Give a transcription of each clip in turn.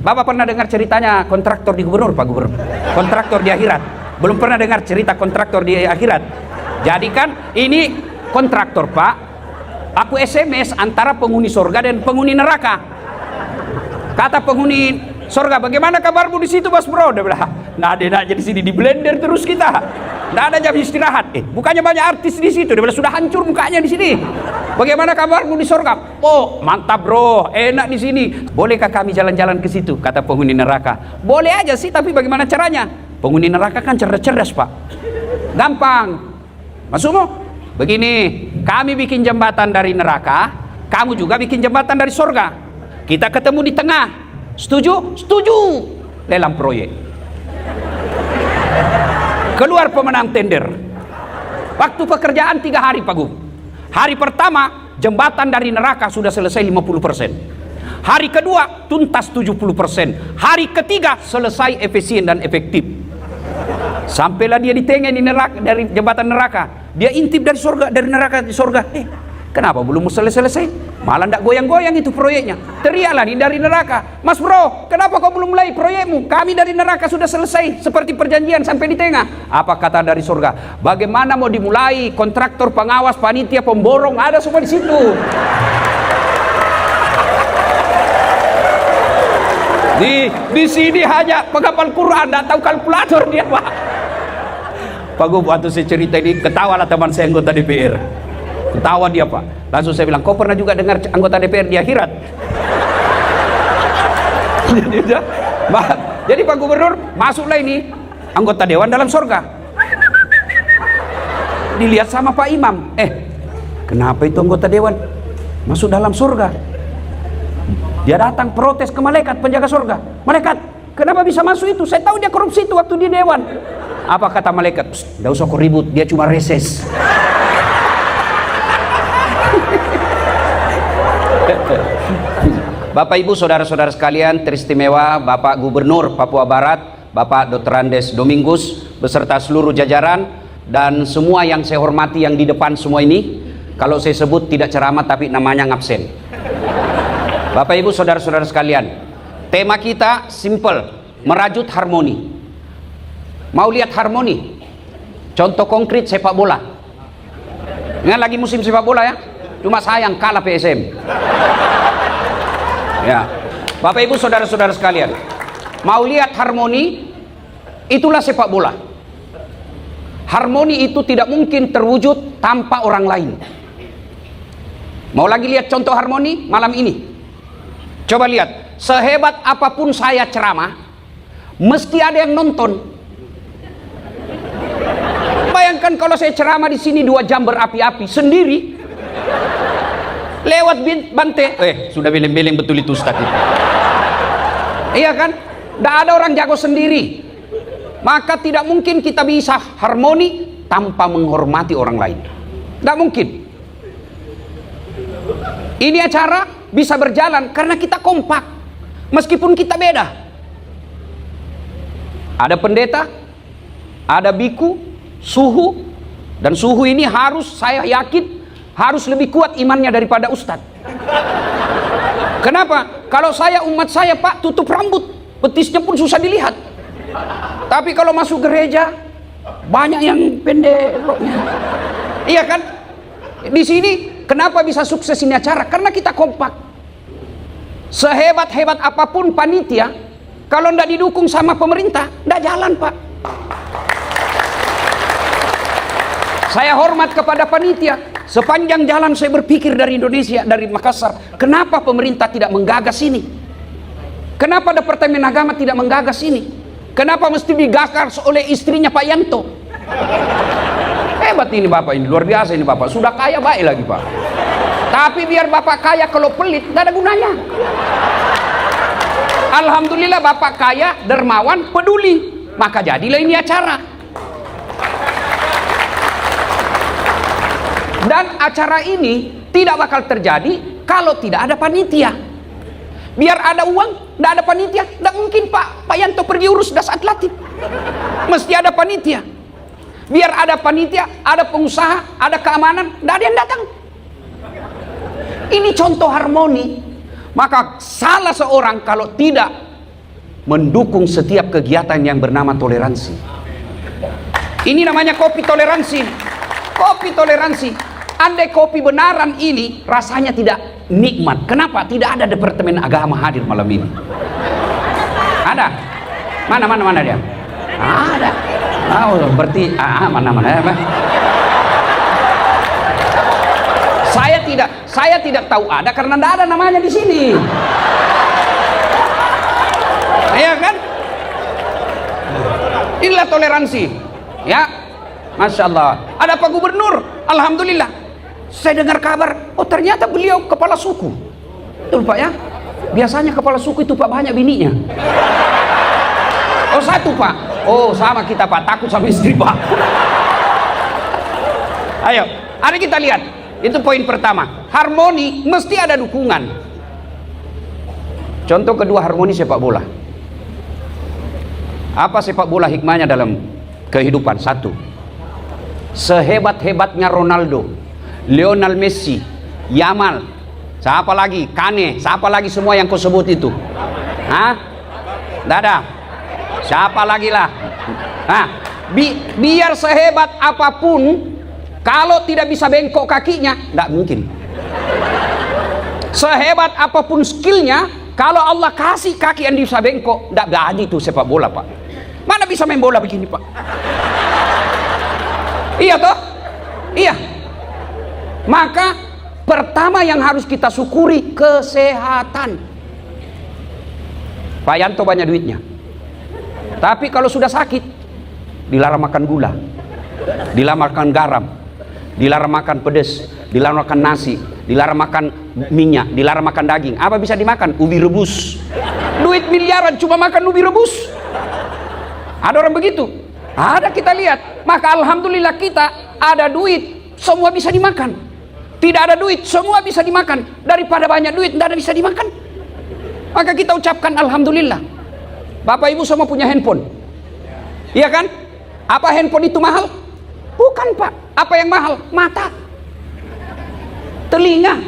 Bapak pernah dengar ceritanya kontraktor di gubernur, Pak Gubernur? Kontraktor di akhirat. Belum pernah dengar cerita kontraktor di akhirat. Jadi kan ini kontraktor, Pak. Aku SMS antara penghuni surga dan penghuni neraka. Kata penghuni surga, bagaimana kabarmu di situ, Mas Bro? Dia bilang, nah ada aja di sini, di blender terus kita. Nggak ada jam istirahat. Bukannya banyak artis di situ. Dia bilang, sudah hancur mukanya di sini. Bagaimana kabarmu di surga? Oh, mantap bro, enak di sini. Bolehkah kami jalan-jalan ke situ? Kata penghuni neraka. Boleh aja sih, tapi bagaimana caranya? Penghuni neraka kan cerdas-cerdas, Pak. Gampang. Masukmu? Begini, kami bikin jembatan dari neraka, kamu juga bikin jembatan dari surga. Kita ketemu di tengah. Setuju? Setuju. Lelang proyek. Keluar pemenang tender. Waktu pekerjaan 3 hari, Pak Gub. Hari pertama, jembatan dari neraka sudah selesai 50%. Hari kedua, tuntas 70%. Hari ketiga, selesai efisien dan efektif. Sampailah dia di tengah di neraka, dari jembatan neraka. Dia intip dari surga, dari neraka di surga. Kenapa belum selesai-selesai? Malah ndak goyang-goyang itu proyeknya. Teriaklah nih dari neraka, Mas Bro, kenapa kau belum mulai proyekmu? Kami dari neraka sudah selesai, seperti perjanjian sampai di tengah. Apa kata dari surga? Bagaimana mau dimulai? Kontraktor, pengawas, panitia, pemborong, ada semua di situ. Di sini hanya penghafal Quran, nggak tahu kalkulator dia, Pak. Pak Gub, waktu saya cerita ini, ketawa lah teman saya anggota DPR. Ketawa dia, Pak. Langsung saya bilang, kau pernah juga dengar anggota DPR di akhirat? Jadi Pak Gubernur, masuklah ini anggota dewan dalam surga. Dilihat sama Pak Imam. Kenapa itu anggota dewan masuk dalam surga? Dia datang protes ke malaikat penjaga surga. Malaikat, kenapa bisa masuk itu? Saya tahu dia korupsi itu waktu di dewan. Apa kata malaikat? Tidak usah kau ribut, dia cuma reses. Bapak Ibu saudara-saudara sekalian teristimewa, Bapak Gubernur Papua Barat, Bapak Dr. Andes Domingus beserta seluruh jajaran dan semua yang saya hormati yang di depan semua ini. Kalau saya sebut tidak ceramah tapi namanya ngabsen. Bapak Ibu saudara-saudara sekalian, tema kita simple, merajut harmoni. Mau lihat harmoni? Contoh konkret sepak bola. Ini lagi musim sepak bola ya. Cuma sayang kalah PSM. Ya, Bapak Ibu saudara-saudara sekalian, mau lihat harmoni? Itulah sepak bola. Harmoni itu tidak mungkin terwujud tanpa orang lain. Mau lagi lihat contoh harmoni malam ini? Coba lihat, sehebat apapun saya ceramah, mesti ada yang nonton. Bayangkan kalau saya ceramah di sini 2 jam berapi-api sendiri. Lewat bante, sudah beleng-beleng betul itu Ustaz itu. Iya kan? Tidak ada orang jago sendiri. Maka tidak mungkin kita bisa harmoni tanpa menghormati orang lain. Tidak mungkin. Ini acara bisa berjalan karena kita kompak. Meskipun kita beda. Ada pendeta, ada biku, suhu. Dan suhu ini harus, saya yakin, harus lebih kuat imannya daripada ustadz. Kenapa? Kalau saya, umat saya, Pak, tutup rambut, betisnya pun susah dilihat. Tapi kalau masuk gereja, banyak yang pendek. Iya kan? Di sini kenapa bisa sukses ini acara? Karena kita kompak. Sehebat-hebat apapun panitia, kalau tidak didukung sama pemerintah, tidak jalan, Pak. Saya hormat kepada panitia. Sepanjang jalan saya berpikir dari Indonesia, dari Makassar, kenapa pemerintah tidak menggagas ini? Kenapa Departemen Agama tidak menggagas ini? Kenapa mesti digagas oleh istrinya Pak Yanto? Hebat ini Bapak ini, luar biasa ini Bapak. Sudah kaya baik lagi Pak. Tapi biar Bapak kaya kalau pelit, tidak ada gunanya. Alhamdulillah Bapak kaya, dermawan, peduli. Maka jadilah ini acara. Dan acara ini tidak bakal terjadi kalau tidak ada panitia. Biar ada uang, tidak ada panitia, tidak mungkin Pak Yanto pergi urus das atletik. Mesti ada panitia. Biar ada panitia, ada pengusaha, ada keamanan, tidak ada yang datang. Ini contoh harmoni. Maka salah seorang kalau tidak mendukung setiap kegiatan yang bernama toleransi. Ini namanya kopi toleransi. Kopi toleransi. Andai kopi benaran ini rasanya tidak nikmat. Kenapa? Tidak ada departemen agama hadir malam ini. Ada? Mana dia? Ada. Oh, berarti mana? Saya tidak tahu ada karena tidak ada namanya di sini. Iya kan? Inilah toleransi. Ya, Masya Allah. Ada Pak Gubernur, alhamdulillah. Saya dengar kabar, oh ternyata beliau kepala suku. Betul Pak ya? Biasanya kepala suku itu Pak banyak bininya. Oh satu Pak. Oh sama kita Pak, takut sama istri Pak. Ayo, hari kita lihat. Itu poin pertama. Harmoni mesti ada dukungan. Contoh kedua, harmoni sepak bola. Apa sepak bola hikmahnya dalam kehidupan? Satu, sehebat-hebatnya Ronaldo, Lionel Messi, Yamal, siapa lagi, Kane, siapa lagi semua yang kau sebut itu? Hah? Dada. Siapa lagi lah? Nah, biar sehebat apapun, kalau tidak bisa bengkok kakinya, tidak mungkin. Sehebat apapun skillnya, kalau Allah kasih kaki yang bisa bengkok, tidak jadi itu sepak bola Pak. Mana bisa main bola begini Pak? Iya toh? Iya. Maka pertama yang harus kita syukuri kesehatan. Pak Yanto banyak duitnya, tapi kalau sudah sakit dilarang makan gula, dilarang makan garam, dilarang makan pedas, dilarang makan nasi, dilarang makan minyak, dilarang makan daging. Apa bisa dimakan? Ubi rebus. Duit miliaran cuma makan ubi rebus. Ada orang begitu? Ada, kita lihat. Maka alhamdulillah kita ada duit, semua bisa dimakan. Tidak ada duit, semua bisa dimakan. Daripada banyak duit, tidak ada bisa dimakan. Maka kita ucapkan alhamdulillah. Bapak ibu semua punya handphone, iya kan? Apa handphone itu mahal? Bukan Pak. Apa yang mahal? Mata, telinga.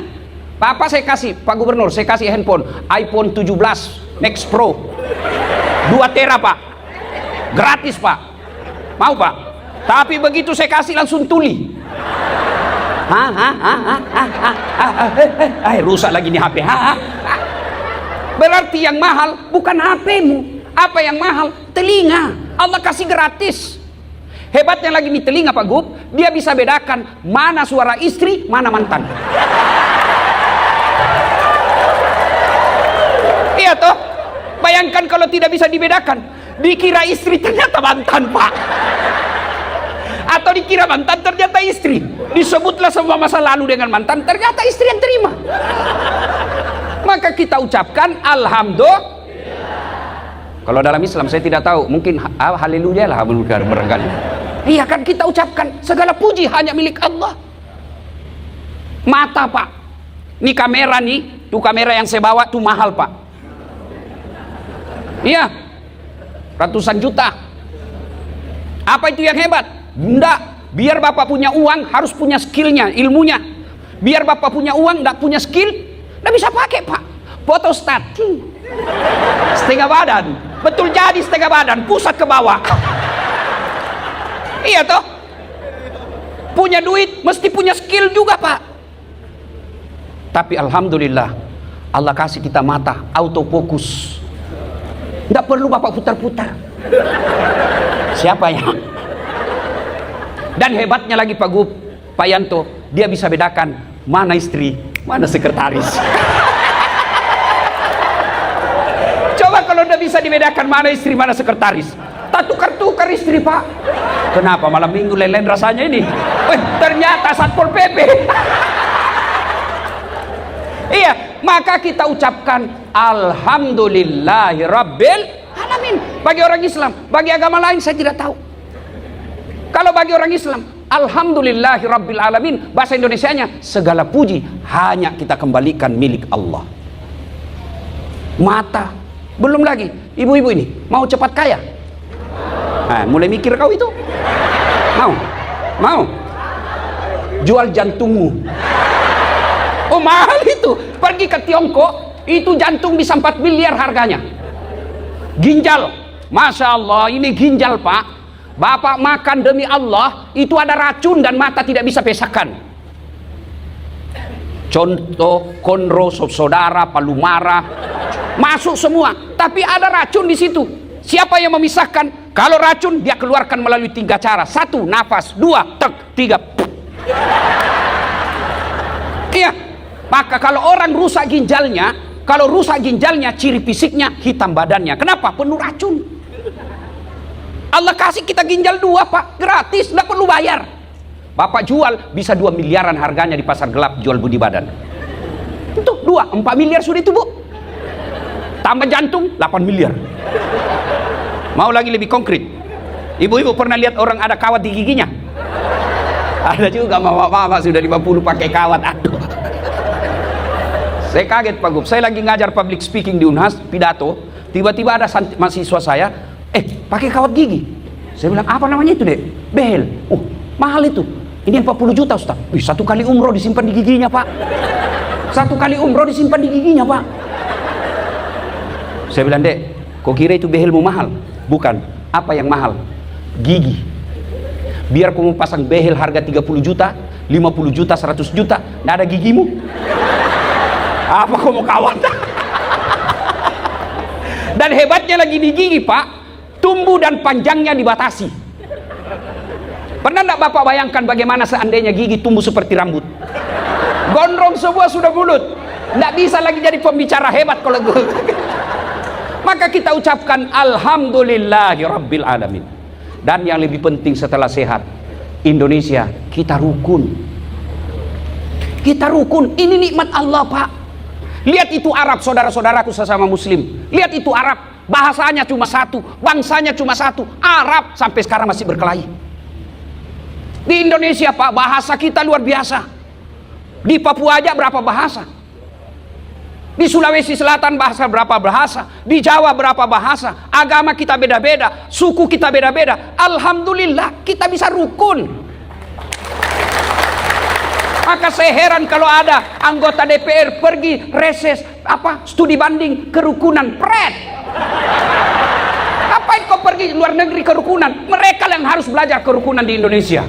Bapak saya kasih, Pak Gubernur, saya kasih handphone iPhone 17 Max Pro 2 tera Pak, gratis Pak. Mau Pak? Tapi begitu saya kasih langsung tuli. Rusak lagi nih HP. Berarti yang mahal bukan HP-mu. Apa yang mahal? Telinga. Allah kasih gratis. Hebatnya lagi nih telinga Pak Gub, dia bisa bedakan mana suara istri, mana mantan. Iya toh? Bayangkan kalau tidak bisa dibedakan, dikira istri ternyata mantan Pak, atau dikira mantan ternyata istri. Disebutlah semua masa lalu dengan mantan, ternyata istri yang terima. Maka kita ucapkan alhamdulillah. Kalau dalam Islam saya tidak tahu, mungkin haleluya lah barangkali. Iya kan, kita ucapkan segala puji hanya milik Allah. Mata Pak, ini kamera nih, tuh kamera yang saya bawa tuh mahal Pak. Iya, ratusan juta. Apa itu yang hebat? Enggak, biar Bapak punya uang harus punya skillnya, ilmunya. Biar Bapak punya uang enggak punya skill, enggak bisa pakai Pak. Photostat setengah badan, betul jadi setengah badan, pusat ke bawah. Iya toh? Punya duit mesti punya skill juga Pak. Tapi alhamdulillah Allah kasih kita mata autofokus, tidak perlu Bapak putar-putar. Siapa ya? Dan hebatnya lagi Pak Gub, Pak Yanto, dia bisa bedakan mana istri, mana sekretaris. Coba kalau udah bisa dibedakan mana istri, mana sekretaris, tak tukar-tukar istri Pak. Kenapa malam minggu lain-lain rasanya ini? Ternyata Satpol PP. Iya, maka kita ucapkan alhamdulillahirabbil alamin. Bagi orang Islam, bagi agama lain saya tidak tahu. Kalau bagi orang Islam, alhamdulillahirabbil alamin, bahasa Indonesianya segala puji hanya kita kembalikan milik Allah. Mata, belum lagi ibu-ibu ini mau cepat kaya. Nah, mulai mikir kau itu. Mau jual jantungmu. Oh mahal itu. Pergi ke Tiongkok, itu jantung bisa 4 miliar harganya. Ginjal, Masya Allah, ini ginjal Pak. Bapak makan demi Allah, itu ada racun dan mata tidak bisa besakan. Contoh konro, saudara, palumara, masuk semua. Tapi ada racun di situ. Siapa yang memisahkan? Kalau racun dia keluarkan melalui 3 cara. 1, nafas. 2, tek. 3, iya. Maka kalau orang rusak ginjalnya, ciri fisiknya hitam badannya. Kenapa? Penuh racun. Allah kasih kita ginjal 2 Pak, gratis, nggak perlu bayar. Bapak jual bisa 2 miliaran harganya di pasar gelap, jual budi badan. Itu 4 miliar sudah itu Bu. Tambah jantung 8 miliar. Mau lagi lebih konkret? Ibu-ibu pernah lihat orang ada kawat di giginya? Ada juga mama sudah 50 pakai kawat. Aduh. Saya kaget Pak Gub. Saya lagi ngajar public speaking di Unhas, pidato. Tiba-tiba ada mahasiswa saya, pakai kawat gigi. Saya bilang, apa namanya itu Dek? Behel. Mahal itu. Ini 40 juta Ustaz. 1 kali umroh disimpan di giginya Pak. 1 kali umroh disimpan di giginya Pak. Saya bilang, Dek, kok kira itu behelmu mahal? Bukan. Apa yang mahal? Gigi. Biar kamu pasang behel harga 30 juta, 50 juta, 100 juta, nggak ada gigimu. Apa kamu kawat? Dan hebatnya lagi di gigi Pak, tumbuh dan panjangnya dibatasi. Pernah enggak Bapak bayangkan bagaimana seandainya gigi tumbuh seperti rambut? Gondrong semua sudah bulut. Enggak bisa lagi jadi pembicara hebat kalau gitu. Maka kita ucapkan alhamdulillahirabbil alamin. Dan yang lebih penting setelah sehat, Indonesia kita rukun. Kita rukun. Ini nikmat Allah Pak. Lihat itu Arab, saudara-saudaraku sesama muslim. Lihat itu Arab, bahasanya cuma satu, bangsanya cuma satu. Arab sampai sekarang masih berkelahi. Di Indonesia Pak, bahasa kita luar biasa. Di Papua aja berapa bahasa. Di Sulawesi Selatan berapa bahasa. Di Jawa berapa bahasa. Agama kita beda-beda, suku kita beda-beda. Alhamdulillah kita bisa rukun. Maka saya heran kalau ada anggota DPR pergi reses studi banding kerukunan. Pret. Ngapain kau pergi luar negeri kerukunan? Mereka yang harus belajar kerukunan di Indonesia.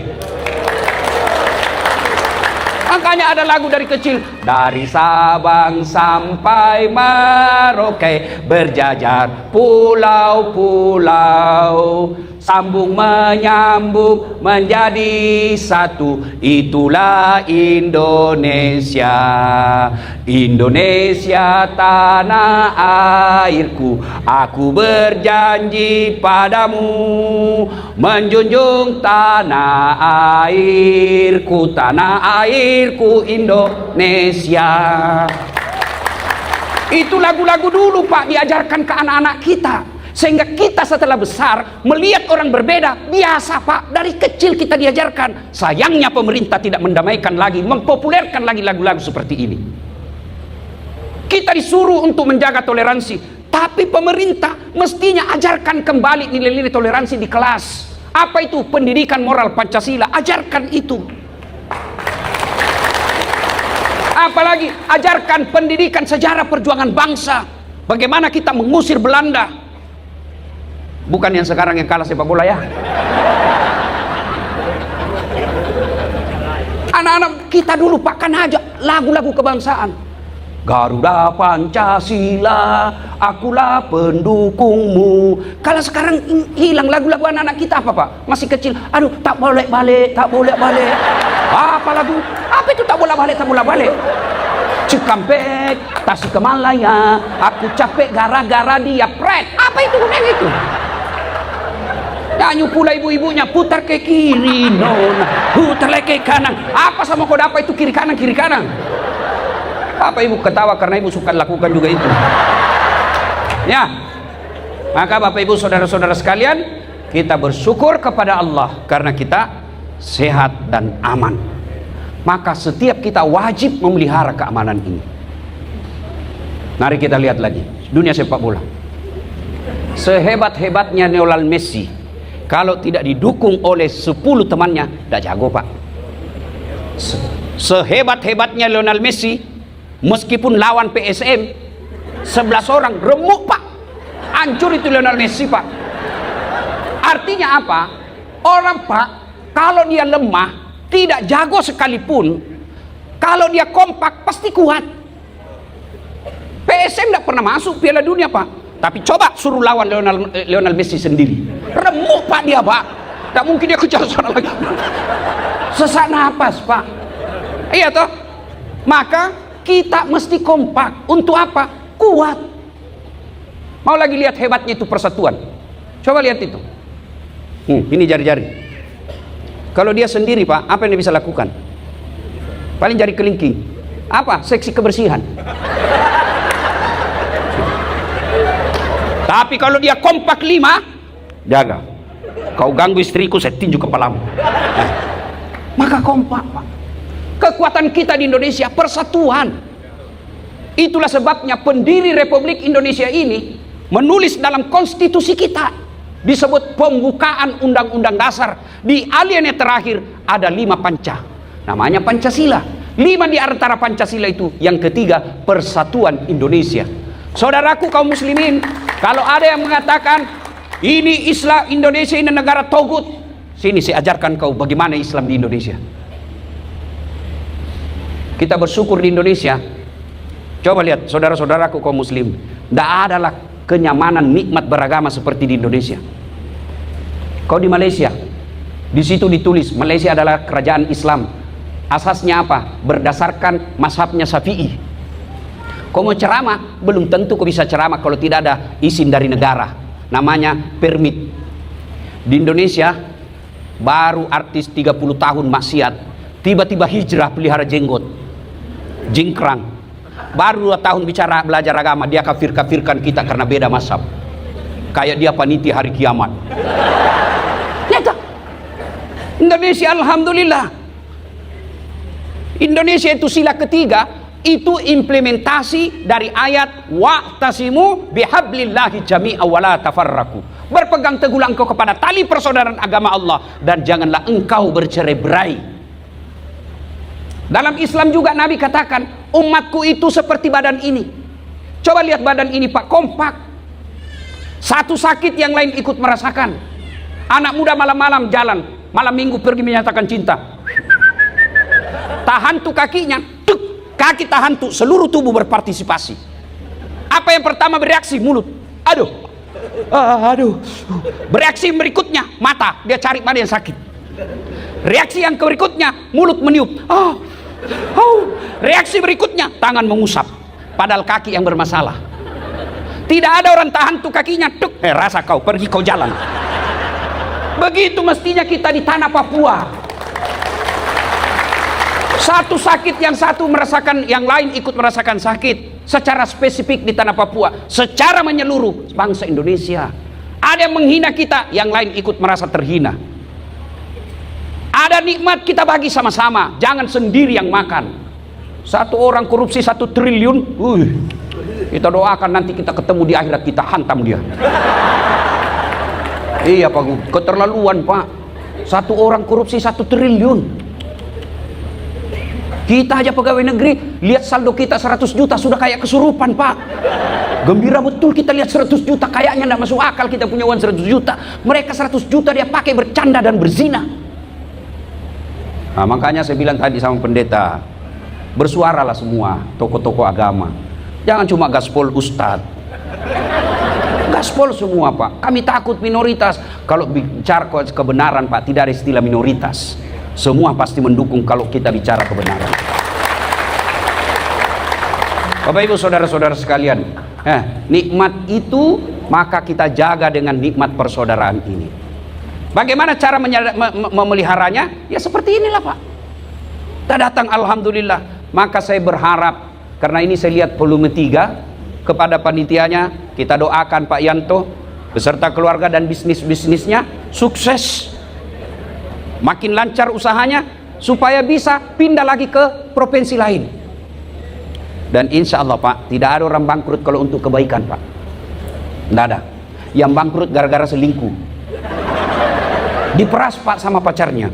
Makanya ada lagu dari kecil, dari Sabang sampai Merauke berjajar pulau-pulau, sambung menyambung menjadi satu, itulah Indonesia. Indonesia tanah airku, aku berjanji padamu menjunjung tanah airku Indonesia. Itu lagu-lagu dulu Pak diajarkan ke anak-anak kita, sehingga kita setelah besar melihat orang berbeda biasa Pak. Dari kecil kita diajarkan. Sayangnya pemerintah tidak mendamaikan lagi, mempopulerkan lagi lagu-lagu seperti ini. Kita disuruh untuk menjaga toleransi, tapi pemerintah mestinya ajarkan kembali nilai-nilai toleransi di kelas. Apa itu? Pendidikan moral Pancasila, ajarkan itu. Apalagi ajarkan pendidikan sejarah perjuangan bangsa, bagaimana kita mengusir Belanda. Bukan yang sekarang yang kalah sepak bola ya. Anak-anak kita dulu pakan aja lagu-lagu kebangsaan. Garuda Pancasila, akulah pendukungmu. Kalau sekarang hilang lagu-lagu anak-anak kita apa Pak? Masih kecil, aduh tak boleh balik, tak boleh balik. Apa lagu? Apa itu tak boleh balik, tak boleh balik? Cikampek, Tasikmalaya, aku capek gara-gara dia. Pret, apa itu gunanya itu? Nyanyi pula ibu-ibunya, putar ke kiri, nona, putar ke kanan. Apa sama kau dapat itu kiri kanan, kiri kanan? Apa ibu ketawa karena ibu suka lakukan juga itu? Ya, maka Bapak Ibu saudara-saudara sekalian, kita bersyukur kepada Allah karena kita sehat dan aman. Maka setiap kita wajib memelihara keamanan ini. Mari kita lihat lagi dunia sepak bola. Sehebat-hebatnya Lionel Messi, kalau tidak didukung oleh 10 temannya, tidak jago Pak. Sehebat-hebatnya Lionel Messi, meskipun lawan PSM 11 orang remuk Pak. Hancur itu Lionel Messi, Pak. Artinya apa? Orang, Pak, kalau dia lemah, tidak jago sekalipun, kalau dia kompak pasti kuat. PSM tidak pernah masuk Piala Dunia, Pak. Tapi coba suruh lawan Lionel Messi sendiri, remuk, Pak, dia, Pak. Tak mungkin dia kejar sana lagi. Sesak napas, Pak. Iya toh? Maka kita mesti kompak. Untuk apa? Kuat. Mau lagi lihat hebatnya itu persatuan? Coba lihat itu. Ini jari-jari. Kalau dia sendiri, Pak, apa yang dia bisa lakukan? Paling jari kelingking. Apa? Seksi kebersihan. Tapi kalau dia kompak 5, jaga. Kau ganggu istriku, saya tinju kepalamu. Maka kompak, Pak. Kekuatan kita di Indonesia persatuan. Itulah sebabnya pendiri Republik Indonesia ini menulis dalam konstitusi kita, disebut pembukaan Undang-Undang Dasar. Di alinea terakhir ada 5 panca, namanya Pancasila. 5 di antara Pancasila itu, yang ketiga persatuan Indonesia. Saudaraku kaum muslimin, kalau ada yang mengatakan ini Islam Indonesia ini negara togut, sini saya ajarkan kau bagaimana Islam di Indonesia. Kita bersyukur di Indonesia. Coba lihat saudara-saudaraku kaum muslim, tidak adalah kenyamanan nikmat beragama seperti di Indonesia. Kau di Malaysia, di situ ditulis Malaysia adalah kerajaan Islam. Asasnya apa? Berdasarkan mazhabnya Syafi'i. Kau mau ceramah, belum tentu kau bisa ceramah kalau tidak ada izin dari negara, namanya permit. Di Indonesia baru artis 30 tahun maksiat, tiba-tiba hijrah pelihara jenggot, jingkrang. Baru 2 tahun belajar agama, dia kafir-kafirkan kita karena beda mazhab. Kayak dia panitia hari kiamat. Nyata. Indonesia alhamdulillah. Indonesia itu sila ketiga, itu implementasi dari ayat wa'tasimu bihablillahi jami'a wa la tafarraqu. Berpegang teguhlah engkau kepada tali persaudaraan agama Allah dan janganlah engkau bercerai-berai. Dalam Islam juga Nabi katakan, umatku itu seperti badan ini. Coba lihat badan ini, Pak, kompak. Satu sakit yang lain ikut merasakan. Anak muda malam-malam jalan, malam minggu pergi menyatakan cinta. Tahan tuh kakinya, tuk, kaki tahan tuh, seluruh tubuh berpartisipasi. Apa yang pertama bereaksi? Mulut. Aduh. Aduh. Bereaksi berikutnya, mata. Dia cari mana yang sakit. Reaksi yang berikutnya, mulut meniup. Reaksi berikutnya, tangan mengusap. Padahal kaki yang bermasalah. Tidak ada orang tahan tuh kakinya, tuk, rasa kau, pergi kau jalan. Begitu mestinya kita di tanah Papua. Satu sakit, yang satu merasakan, yang lain ikut merasakan sakit. Secara spesifik di tanah Papua, secara menyeluruh bangsa Indonesia. Ada yang menghina kita, yang lain ikut merasa terhina. Ada nikmat kita bagi sama-sama, jangan sendiri yang makan. Satu orang korupsi 1 triliun, kita doakan nanti kita ketemu di akhirat, kita hantam dia. Iya Pak, keterlaluan Pak. Satu orang korupsi 1 triliun. Kita aja pegawai negeri, lihat saldo kita 100 juta sudah kayak kesurupan Pak. Gembira betul kita lihat 100 juta, kayaknya tidak masuk akal kita punya uang 100 juta. Mereka 100 juta dia pakai bercanda dan berzina. Nah, makanya saya bilang tadi sama pendeta, bersuaralah semua tokoh-tokoh agama. Jangan cuma gaspol ustadz. Gaspol semua Pak. Kami takut minoritas. Kalau bicara kebenaran Pak, tidak ada istilah minoritas. Semua pasti mendukung kalau kita bicara kebenaran. Bapak Ibu saudara-saudara sekalian, nikmat itu maka kita jaga dengan nikmat persaudaraan ini. Bagaimana cara memeliharanya? Ya seperti inilah Pak. Kita datang alhamdulillah. Maka saya berharap, karena ini saya lihat volume 3, kepada panitianya kita doakan Pak Yanto beserta keluarga dan bisnisnya sukses, makin lancar usahanya, supaya bisa pindah lagi ke provinsi lain. Dan insya Allah Pak, tidak ada orang bangkrut kalau untuk kebaikan Pak. Tidak ada. Yang bangkrut gara-gara selingkuh, diperas Pak sama pacarnya.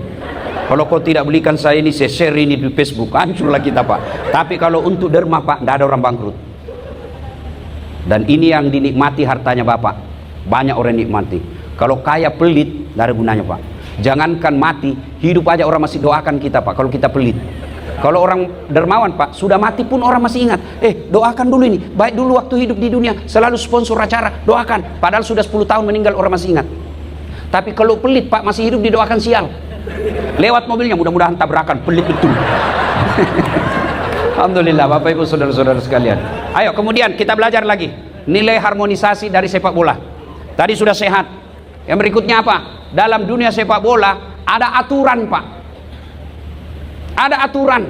Kalau kau tidak belikan saya ini, saya share ini di Facebook, hancurlah kita Pak. Tapi kalau untuk derma Pak, tidak ada orang bangkrut. Dan ini yang dinikmati hartanya Bapak. Banyak orang nikmati. Kalau kaya pelit, gak ada gunanya Pak. Jangankan mati, hidup aja orang masih doakan kita Pak, kalau kita pelit. Kalau orang dermawan Pak, sudah mati pun orang masih ingat. Doakan dulu ini, baik dulu waktu hidup di dunia, selalu sponsor acara, doakan. Padahal sudah 10 tahun meninggal orang masih ingat. Tapi kalau pelit Pak, masih hidup didoakan sial. Lewat mobilnya, mudah-mudahan tabrakan, pelit betul. Alhamdulillah Bapak Ibu saudara-saudara sekalian. Ayo kemudian kita belajar lagi nilai harmonisasi dari sepak bola. Tadi sudah sehat. Yang berikutnya apa? Dalam dunia sepak bola ada aturan Pak. Ada aturan.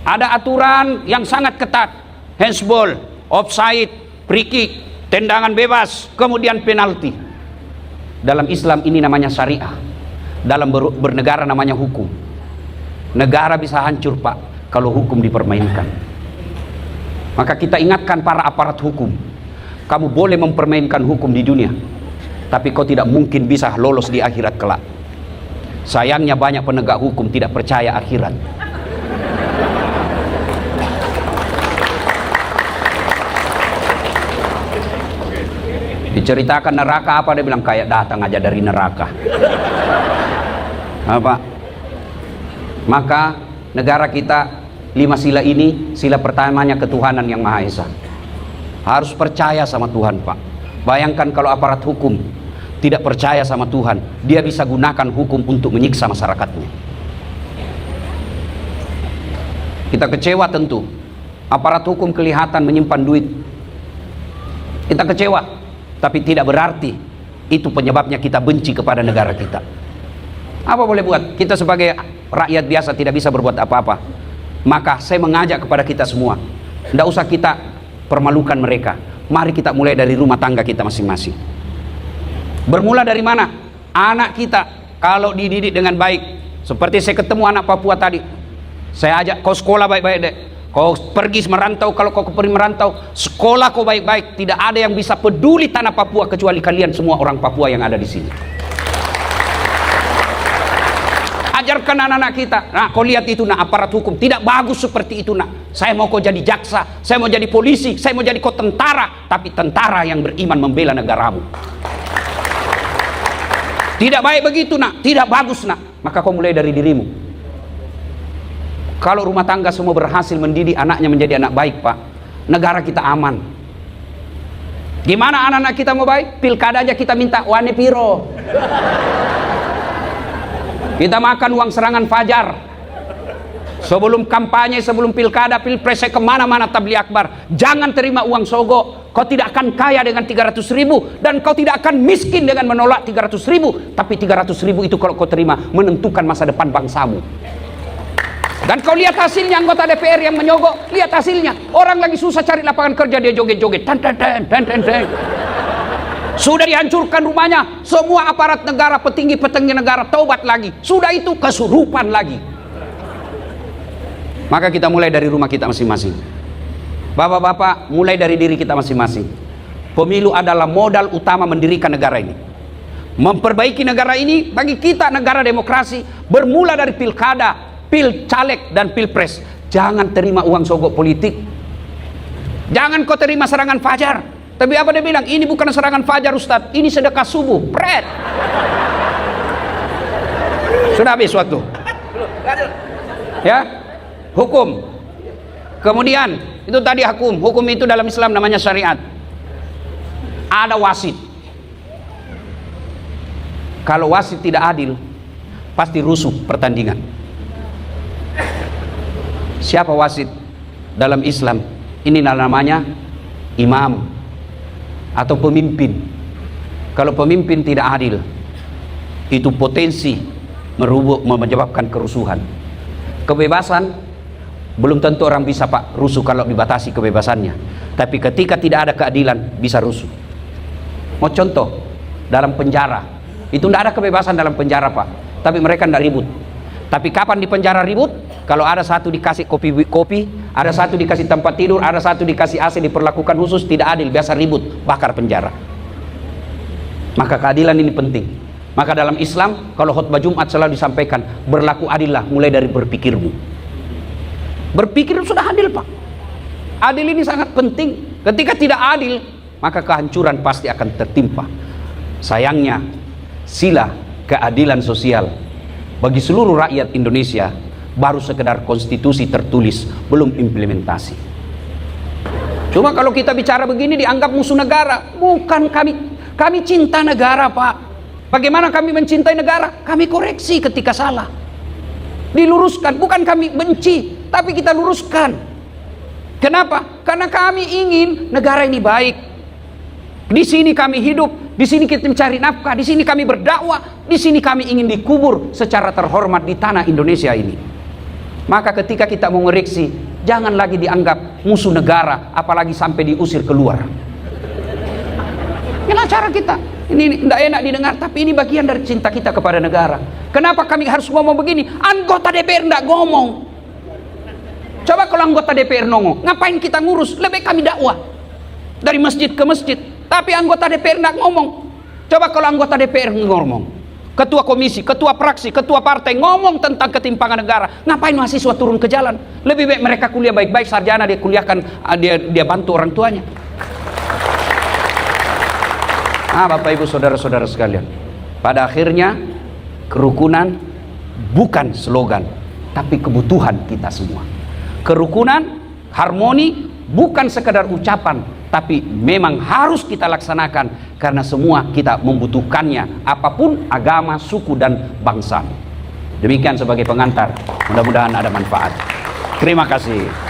Ada aturan yang sangat ketat. Handsball, offside, free kick, tendangan bebas, kemudian penalti. Dalam Islam ini namanya syariah. Dalam bernegara namanya hukum. Negara bisa hancur Pak kalau hukum dipermainkan. Maka kita ingatkan para aparat hukum, kamu boleh mempermainkan hukum di dunia, tapi kau tidak mungkin bisa lolos di akhirat kelak. Sayangnya banyak penegak hukum tidak percaya akhirat. Diceritakan neraka apa, dia bilang kayak datang aja dari neraka. Apa? Maka negara kita 5 sila ini, sila pertamanya ketuhanan yang Maha Esa. Harus percaya sama Tuhan Pak. Bayangkan kalau aparat hukum tidak percaya sama Tuhan, dia bisa gunakan hukum untuk menyiksa masyarakatnya. Kita kecewa tentu. Aparat hukum kelihatan menyimpan duit. Kita kecewa, tapi tidak berarti itu penyebabnya kita benci kepada negara kita. Apa boleh buat? Kita sebagai rakyat biasa tidak bisa berbuat apa-apa. Maka saya mengajak kepada kita semua, tidak usah kita permalukan mereka. Mari kita mulai dari rumah tangga kita masing-masing. Bermula dari mana? Anak kita kalau dididik dengan baik. Seperti saya ketemu anak Papua tadi, saya ajak, kau sekolah baik-baik deh. Kau pergi merantau, kalau kau pergi merantau, sekolah kau baik-baik. Tidak ada yang bisa peduli tanah Papua kecuali kalian semua orang Papua yang ada di sini. Ajarkan anak-anak kita. Nah, kau lihat itu, nah, aparat hukum tidak bagus seperti itu, nak. Saya mau kau jadi jaksa, saya mau jadi polisi, saya mau jadi kau tentara, tapi tentara yang beriman membela negaramu. Tidak baik begitu, nak. Tidak bagus, nak. Maka kau mulai dari dirimu. Kalau rumah tangga semua berhasil mendidik anaknya menjadi anak baik, Pak, negara kita aman. Gimana anak-anak kita mau baik? Pilkada aja kita minta wane piro. Kita makan uang serangan fajar. Sebelum kampanye, sebelum pilkada, pilpres, saya kemana-mana tabligh akbar. Jangan terima uang sogok. Kau tidak akan kaya dengan 300.000 dan kau tidak akan miskin dengan menolak 300.000. Tapi 300.000 itu kalau kau terima menentukan masa depan bangsamu. Dan kau lihat hasilnya anggota DPR yang menyogok. Lihat hasilnya. Orang lagi susah cari lapangan kerja, dia joget-joget. Sudah dihancurkan rumahnya. Semua aparat negara, petinggi-petinggi negara taubat lagi. Sudah itu kesurupan lagi. Maka kita mulai dari rumah kita masing-masing. Bapak-bapak, mulai dari diri kita masing-masing. Pemilu adalah modal utama mendirikan negara ini. Memperbaiki negara ini bagi kita negara demokrasi bermula dari pilkada, caleg dan pilpres. Jangan terima uang sogok politik. Jangan kau terima serangan fajar. Tapi apa dia bilang? Ini bukan serangan fajar, Ustadz. Ini sedekah subuh. Pret. Sudah habis waktu. Ya, hukum. Kemudian itu tadi hukum. Hukum itu dalam Islam namanya syariat. Ada wasit. Kalau wasit tidak adil, pasti rusuh pertandingan. Siapa wasit dalam Islam? Ini namanya imam atau pemimpin. Kalau pemimpin tidak adil, itu potensi menyebabkan kerusuhan. Kebebasan belum tentu orang bisa, Pak, rusuh kalau dibatasi kebebasannya. Tapi ketika tidak ada keadilan, bisa rusuh. Mau contoh, dalam penjara itu tidak ada kebebasan dalam penjara, Pak, tapi mereka tidak ribut. Tapi kapan di penjara ribut? Kalau ada satu dikasih kopi, ada satu dikasih tempat tidur, ada satu dikasih AC, diperlakukan khusus, tidak adil, biasa ribut, bakar penjara. Maka keadilan ini penting. Maka dalam Islam, kalau khutbah Jumat selalu disampaikan, berlaku adillah mulai dari berpikirmu. Berpikir sudah adil, Pak. Adil ini sangat penting. Ketika tidak adil, maka kehancuran pasti akan tertimpa. Sayangnya, sila keadilan sosial bagi seluruh rakyat Indonesia baru sekedar konstitusi tertulis, belum implementasi. Cuma kalau kita bicara begini dianggap musuh negara. Bukan, kami cinta negara, Pak. Bagaimana kami mencintai negara? Kami koreksi ketika salah, diluruskan. Bukan kami benci, tapi kita luruskan. Kenapa? Karena kami ingin negara ini baik. Di sini kami hidup, di sini kita mencari nafkah, di sini kami berdakwah, di sini kami ingin dikubur secara terhormat di tanah Indonesia ini. Maka ketika kita mau mengoreksi, jangan lagi dianggap musuh negara, apalagi sampai diusir keluar. Inilah cara kita. Ini tidak enak didengar, tapi ini bagian dari cinta kita kepada negara. Kenapa kami harus ngomong begini? Anggota DPR tidak ngomong. Coba kalau anggota DPR ngomong, ngapain kita ngurus? Lebih kami dakwah dari masjid ke masjid. Tapi anggota DPR tidak ngomong. Coba kalau anggota DPR ngomong, ketua komisi, ketua fraksi, ketua partai ngomong tentang ketimpangan negara, ngapain mahasiswa turun ke jalan? Lebih baik mereka kuliah baik-baik, sarjana dia kuliahkan, dia bantu orang tuanya. Bapak ibu saudara-saudara sekalian, pada akhirnya kerukunan bukan slogan, tapi kebutuhan kita semua. Kerukunan, harmoni bukan sekedar ucapan, tapi memang harus kita laksanakan karena semua kita membutuhkannya, apapun agama, suku dan bangsa. Demikian sebagai pengantar, mudah-mudahan ada manfaat. Terima kasih.